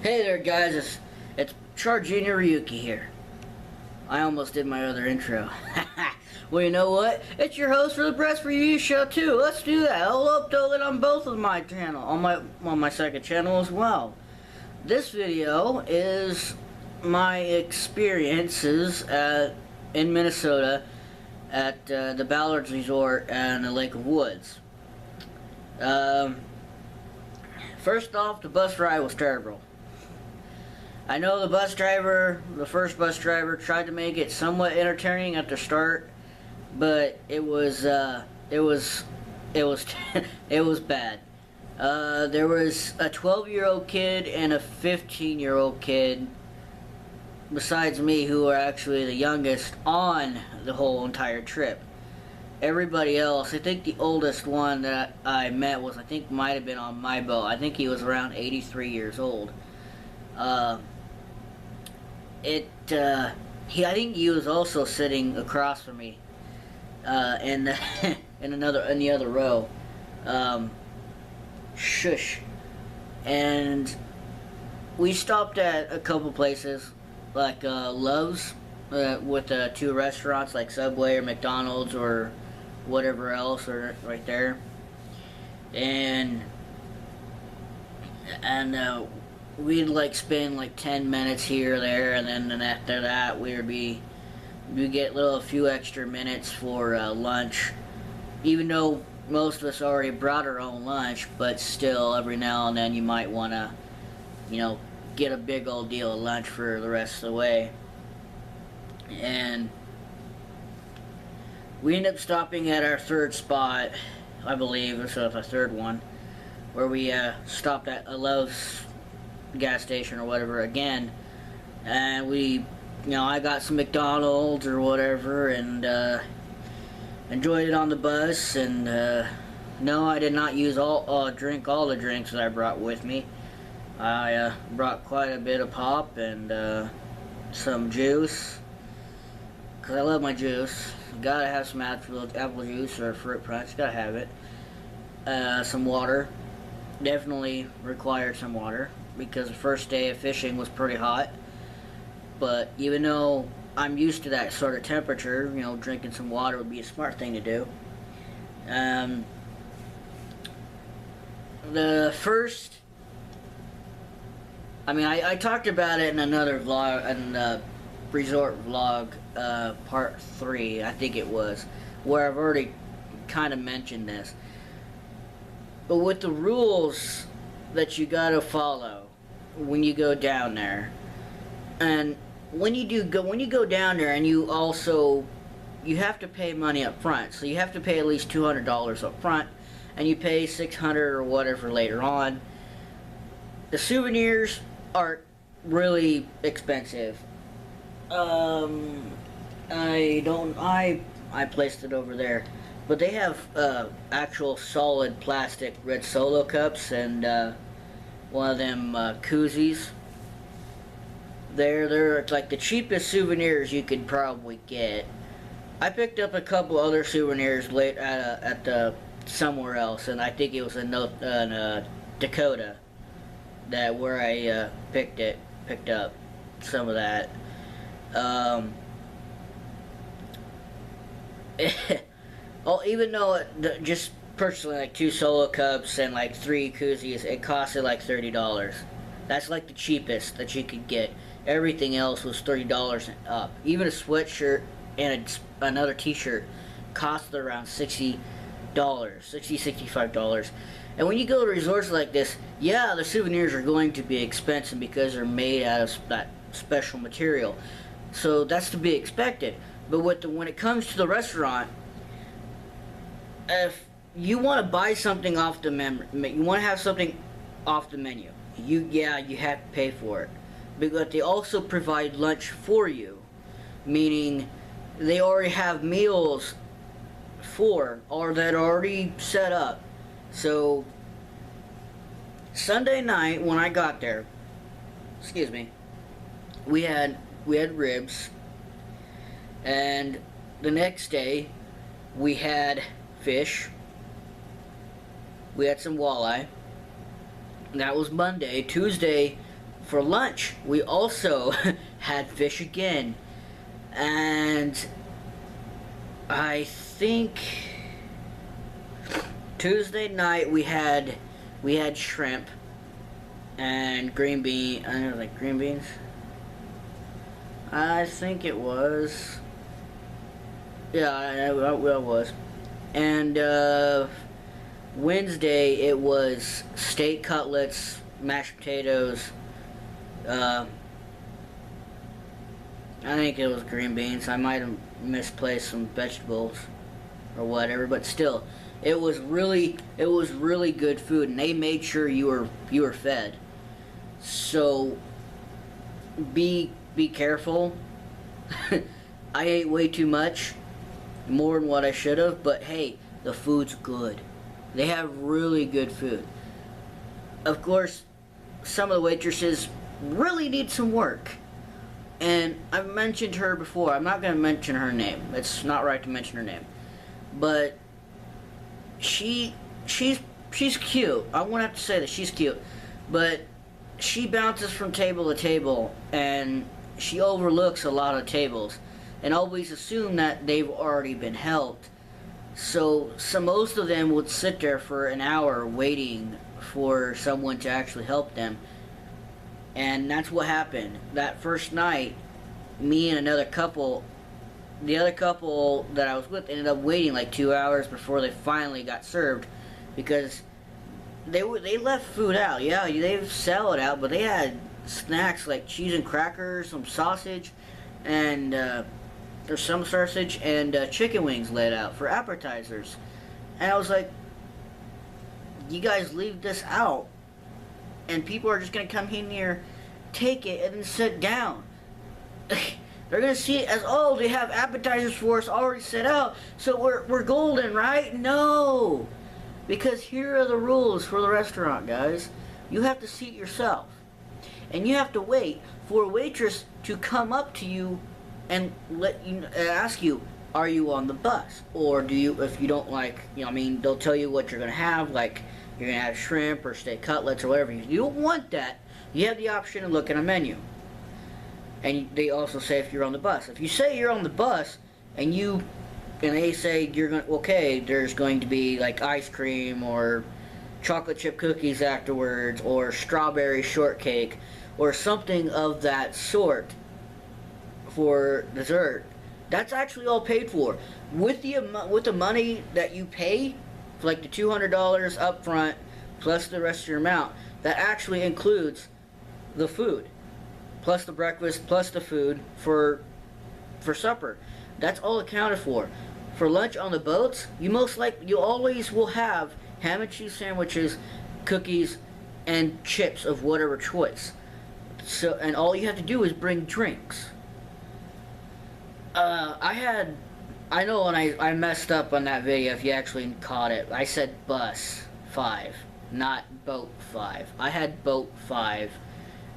Hey there guys, it's Charjr Ryuki here. I almost did my other intro. Well, you know what? It's your host for the Breast Review Show too. Let's do that. I'll upload it on both of my channel, on my second channel as well. This video is my experiences in Minnesota at the Ballards Resort and the Lake of Woods. First off, the bus ride was terrible. I know the first bus driver, tried to make it somewhat entertaining at the start, but it was it was bad. There was a 12-year-old kid and a 15-year-old kid, besides me, who were actually the youngest on the whole entire trip. Everybody else, I think the oldest one that I met might have been on my boat. I think he was around 83 years old. I think he was also sitting across from me, in the other row. Shush. And we stopped at a couple places, like Love's, with two restaurants like Subway or McDonald's or whatever else, or right there. And we'd like spend like 10 minutes here or there, and then after that we'd get a few extra minutes for lunch, even though most of us already brought our own lunch. But still, every now and then you might want to, get a big old deal of lunch for the rest of the way. And we ended up stopping at our third spot, I believe. This was our third one, where we stopped at a Love's gas station or whatever again, and I got some McDonald's or whatever, and enjoyed it on the bus. And no, I did not drink all the drinks that I brought with me. I brought quite a bit of pop and some juice, because I love my juice. Gotta have some apple juice or fruit punch, gotta have it. Some water, definitely required some water, because the first day of fishing was pretty hot. But even though I'm used to that sort of temperature, drinking some water would be a smart thing to do. I talked about it in another vlog, in resort vlog, part 3, I think it was, where I've already kind of mentioned this. But with the rules that you gotta follow when you go down there, and when you go down there, and you have to pay money up front. So you have to pay at least $200 up front, and you pay $600 or whatever later on. The souvenirs are really expensive. I placed it over there, but they have actual solid plastic red Solo cups, and one of them koozies. They're like the cheapest souvenirs you could probably get. I picked up a couple other souvenirs late at somewhere else, and I think it was in Dakota, where I picked up some of that. Even though just personally, like 2 Solo cups and like 3 koozies, it costed like $30. That's like the cheapest that you could get. Everything else was $30 and up. Even a sweatshirt and another t-shirt cost around $60, $65. And when you go to resorts like this, yeah, the souvenirs are going to be expensive because they're made out of that special material. So that's to be expected. But when it comes to the restaurant, if you want to buy something off the you want to have something off the menu, you have to pay for it. But they also provide lunch for you, meaning they already have meals that are already set up. So Sunday night when I got there, we had ribs, and the next day we had fish. We had some walleye. That was Monday. Tuesday, For lunch, we also had fish again. And I think Tuesday night we had shrimp and green bean. I don't know, like green beans. I think it was. Yeah, it was. And Wednesday it was steak cutlets, mashed potatoes. I think it was green beans. I might have misplaced some vegetables or whatever, but still, it was really good food, and they made sure you were fed. So be careful. I ate way too much, more than what I should have, but hey, the food's good. They have really good food. Of course, some of the waitresses really need some work. And I've mentioned her before. I'm not going to mention her name. It's not right to mention her name. But she's cute. I won't have to say that she's cute. But she bounces from table to table, and she overlooks a lot of tables and always assume that they've already been helped. So most of them would sit there for an hour waiting for someone to actually help them. And that's what happened. That first night, me and another couple, the other couple that I was with, ended up waiting like 2 hours before they finally got served, because they left food out. Yeah, they sell it out, but they had snacks like cheese and crackers, some sausage, and there's some sausage and chicken wings laid out for appetizers. And I was like, you guys leave this out, and people are just going to come in here, take it, and then sit down. They're going to see it as, oh, they have appetizers for us already set out, so we're golden, right? No! Because here are the rules for the restaurant, guys. You have to seat yourself. And you have to wait for a waitress to come up to you and ask you, are you on the bus? Or do you, if you don't like, they'll tell you what you're going to have, like, you're going to have shrimp or steak cutlets or whatever. You don't want that. You have the option to look at a menu. And they also say if you're on the bus. If you say you're on the bus and they say you're going to, okay, there's going to be like ice cream or chocolate chip cookies afterwards or strawberry shortcake or something of that sort for dessert, that's actually all paid for. With the money that you pay, like the $200 up front plus the rest of your amount, that actually includes the food plus the breakfast plus the food for supper. That's all accounted for. For lunch on the boats, you always will have ham and cheese sandwiches, cookies, and chips of whatever choice. So, and all you have to do is bring drinks. I know when I messed up on that video, if you actually caught it. I said bus 5, not boat 5. I had boat 5,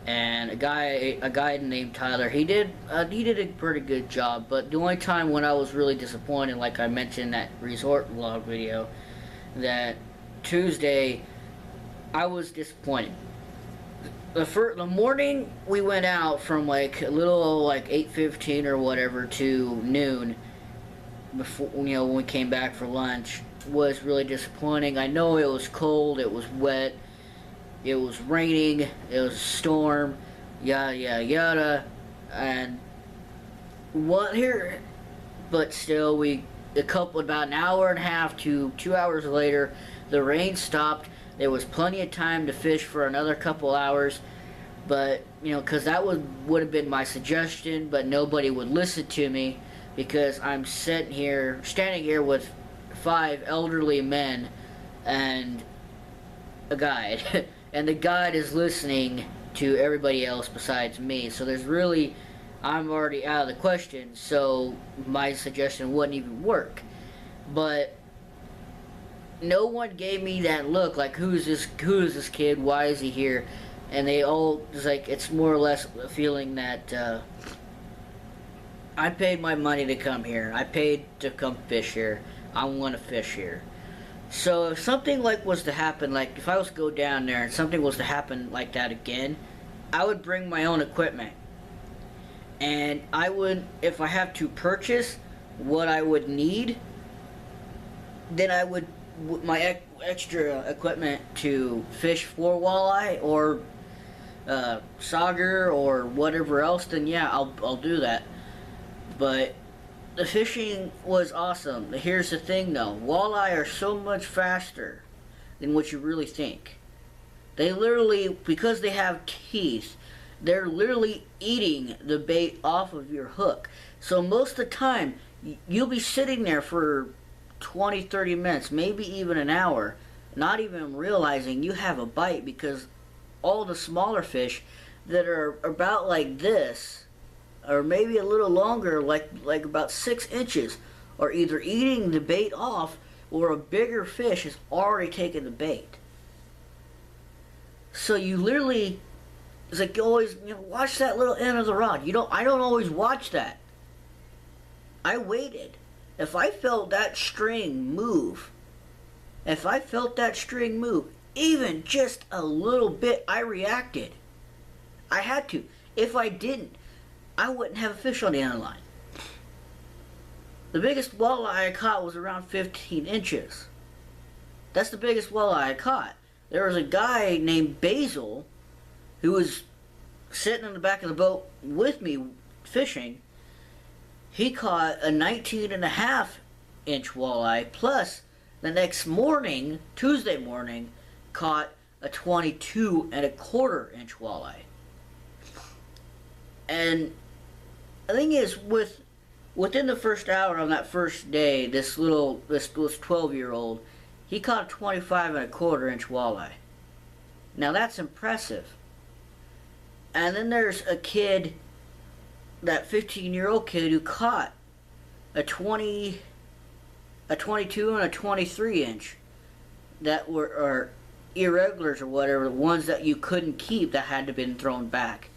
and a guy named Tyler, he did a pretty good job. But the only time when I was really disappointed, like I mentioned in that resort vlog video, that Tuesday I was disappointed. The morning we went out from like a little like 8:15 or whatever to noon, before when we came back for lunch, was really disappointing. I know it was cold, it was wet, it was raining, it was a storm, yada yada yada, and what here, but still about an hour and a half to 2 hours later, the rain stopped. There was plenty of time to fish for another couple hours, but because that would have been my suggestion, but nobody would listen to me, because I'm standing here with 5 elderly men and a guide, and the guide is listening to everybody else besides me. So I'm already out of the question. So my suggestion wouldn't even work. But no one gave me that look like, who is this kid? Why is he here? And they all, it's more or less a feeling that I paid my money to come here. I paid to come fish here. I want to fish here. So if something was to happen, like if I was to go down there and something was to happen like that again, I would bring my own equipment. And I would, if I have to purchase what I would need, then I would, my extra equipment to fish for walleye or sauger or whatever else, then yeah, I'll do that. But the fishing was awesome. Here's the thing though, walleye are so much faster than what you really think. They literally, because they have teeth, they're literally eating the bait off of your hook. So most of the time, you'll be sitting there for 20, 30 minutes, maybe even an hour, not even realizing you have a bite, because all the smaller fish that are about like this, or maybe a little longer, like about 6 inches, are either eating the bait off, or a bigger fish has already taken the bait. So you literally, it's like you always, watch that little end of the rod. I don't always watch that. I waited. If I felt that string move, even just a little bit, I reacted. I had to. If I didn't, I wouldn't have a fish on the end of the line. The biggest walleye I caught was around 15 inches. That's the biggest walleye I caught. There was a guy named Basil who was sitting in the back of the boat with me fishing. He caught a 19.5-inch walleye, plus the next morning, Tuesday morning, caught a 22.25-inch walleye. And the thing is, within the first hour on that first day, this 12-year-old, he caught a 25.25-inch walleye. Now that's impressive. And then there's a kid, that 15-year-old kid, who caught a 22 and a 23-inch that were irregulars or whatever, the ones that you couldn't keep that had to been thrown back.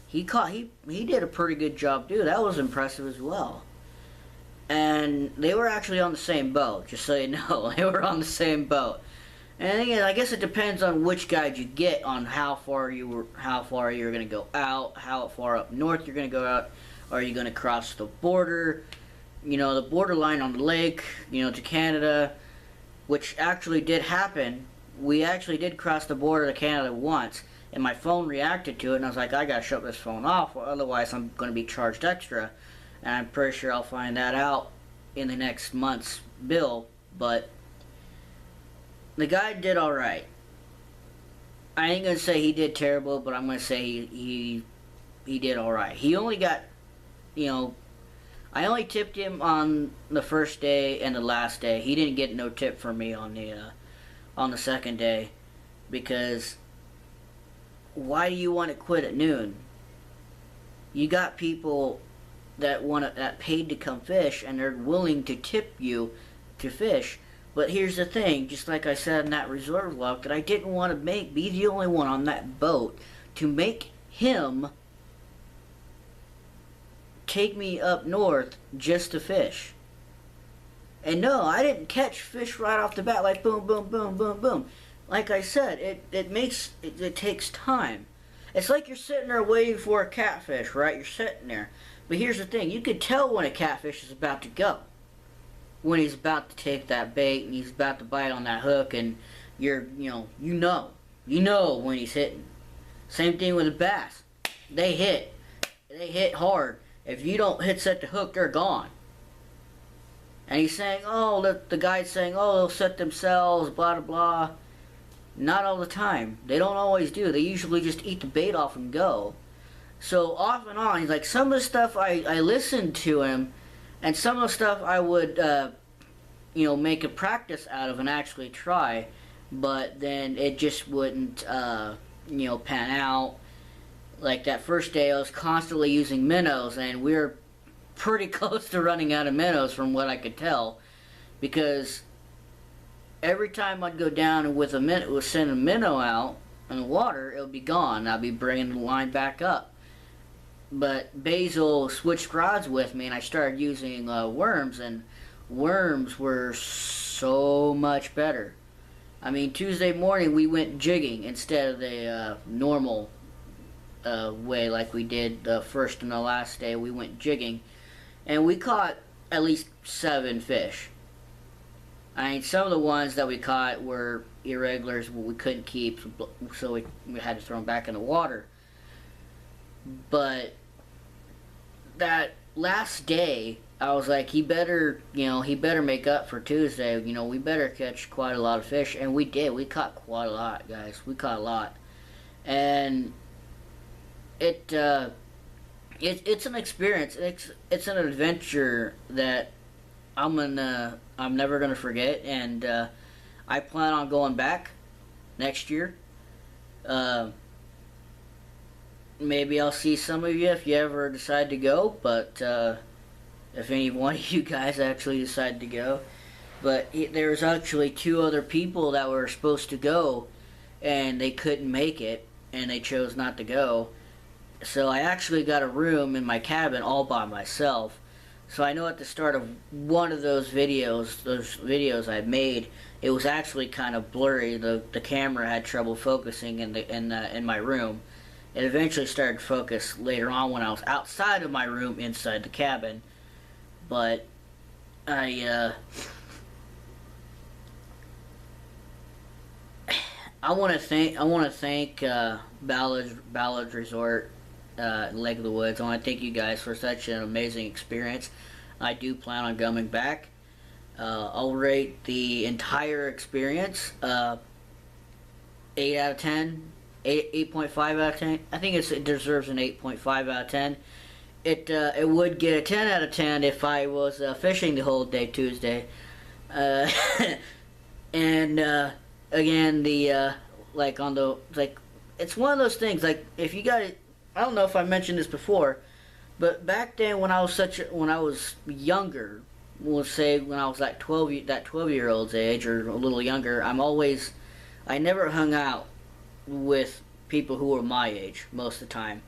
He did a pretty good job too. That was impressive as well. And they were actually on the same boat, just so you know. They were on the same boat. And again, I guess it depends on which guide you get on how far you're going to go out, how far up north you're going to go out. Are you going to cross the border? The borderline on the lake, to Canada, which actually did happen. We actually did cross the border to Canada once, and my phone reacted to it, and I was like, I gotta shut this phone off, or otherwise I'm going to be charged extra. And I'm pretty sure I'll find that out in the next month's bill, but the guy did alright. I ain't going to say he did terrible, but I'm going to say he did alright. He only got, I only tipped him on the first day and the last day. He didn't get no tip from me on the second day, because why do you want to quit at noon? You got people that paid to come fish, and they're willing to tip you to fish. But here's the thing, just like I said in that reserve log, that I didn't want to be the only one on that boat to make him take me up north just to fish. And no, I didn't catch fish right off the bat, like boom, boom, boom, boom, boom. Like I said, it takes time. It's like you're sitting there waiting for a catfish, right? You're sitting there. But here's the thing, you can tell when a catfish is about to go. When he's about to take that bait and he's about to bite on that hook, and you know when he's hitting. Same thing with a bass. They hit hard. If you don't hit set the hook, they're gone. And he's saying, the guy's saying, they'll set themselves, blah, blah, blah. Not all the time. They don't always do. They usually just eat the bait off and go. So off and on, he's like, some of the stuff I listened to him, and some of the stuff I would, make a practice out of and actually try, but then it just wouldn't, pan out. Like that first day, I was constantly using minnows, and we were pretty close to running out of minnows from what I could tell, because every time I'd go down and send a minnow out in the water, it would be gone. I'd be bringing the line back up. But Basil switched rods with me, and I started using worms, and worms were so much better. I mean, Tuesday morning we went jigging instead of the normal way like we did the first and the last day. We went jigging, and we caught at least 7 fish. I mean, some of the ones that we caught were irregulars, we couldn't keep, so we had to throw them back in the water. But that last day, I was like, he better make up for Tuesday. We better catch quite a lot of fish, and we did. We caught quite a lot, guys. We caught a lot, and it's an experience. It's an adventure that I'm never gonna forget, and I plan on going back next year. Maybe I'll see some of you if you ever decide to go, but if any one of you guys actually decide to go. But there's actually 2 other people that were supposed to go, and they couldn't make it, and they chose not to go. So I actually got a room in my cabin all by myself. So I know at the start of one of those videos I made, it was actually kind of blurry. The camera had trouble focusing in my room. It eventually started to focus later on when I was outside of my room inside the cabin. But I want to thank Ballards Resort, Lake of the Woods. I want to thank you guys for such an amazing experience. I do plan on coming back. I'll rate the entire experience 8 out of 10. 8.5 out of 10. I think it deserves an 8.5 out of 10. It would get a 10 out of 10 if I was fishing the whole day Tuesday. And again, it's one of those things. Like, if you got it, I don't know if I mentioned this before, but back then when I was younger, we'll say when I was like 12-year-old's age or a little younger, I never hung out with people who were my age most of the time.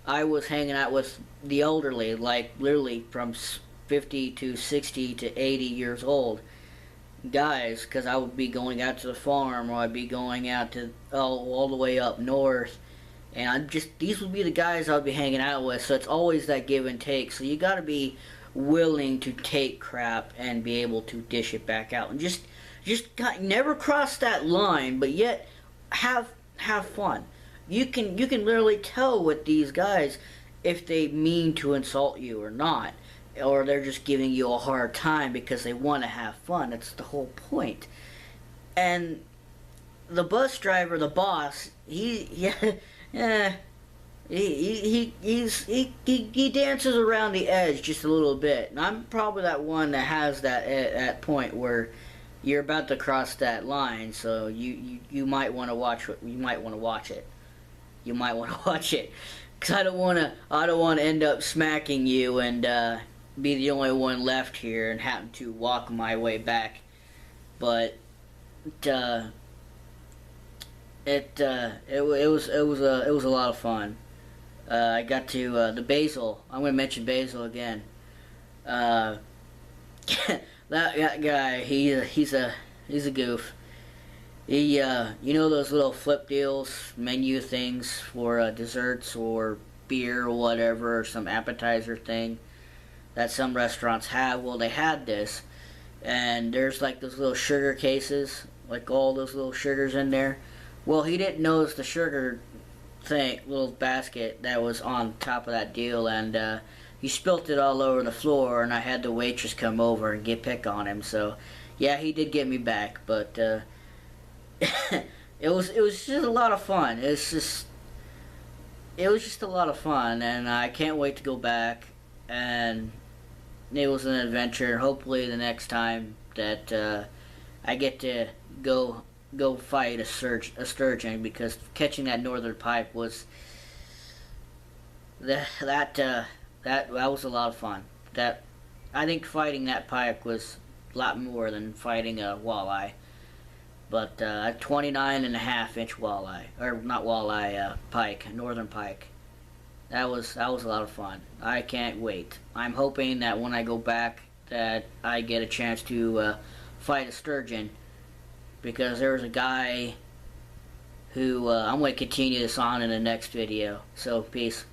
I was hanging out with the elderly, like literally from 50 to 60 to 80 years old guys, because I would be going out to the farm, or I'd be going out to all the way up north, and these would be the guys I would be hanging out with. So it's always that give and take. So you got to be willing to take crap and be able to dish it back out, and just never cross that line, but yet have fun. You can literally tell with these guys if they mean to insult you or not, or they're just giving you a hard time because they want to have fun. That's the whole point. And the bus driver, the boss, he dances around the edge just a little bit. And I'm probably that one that has that point where you're about to cross that line, so you might want to watch it. You might want to watch it, because I don't want to end up smacking you and be the only one left here and happen to walk my way back. But it was a lot of fun. I got to the Basil. I'm going to mention Basil again. That guy, he's a goof. He, those little flip deals, menu things for desserts or beer or whatever, or some appetizer thing that some restaurants have. Well, they had this, and there's like those little sugar cases, like all those little sugars in there. Well, he didn't notice the sugar little basket that was on top of that deal, and he spilt it all over the floor, and I had the waitress come over and pick on him. So, yeah, he did get me back, but it was just a lot of fun. It was just a lot of fun, and I can't wait to go back. And it was an adventure. Hopefully, the next time that I get to go fight a sturgeon, because catching that northern pike was that was a lot of fun. I think fighting that pike was a lot more than fighting a walleye. But a 29.5-inch walleye, or not walleye, pike, northern pike. That was a lot of fun. I can't wait. I'm hoping that when I go back that I get a chance to fight a sturgeon, because there was a guy who I'm going to continue this on in the next video. So, peace.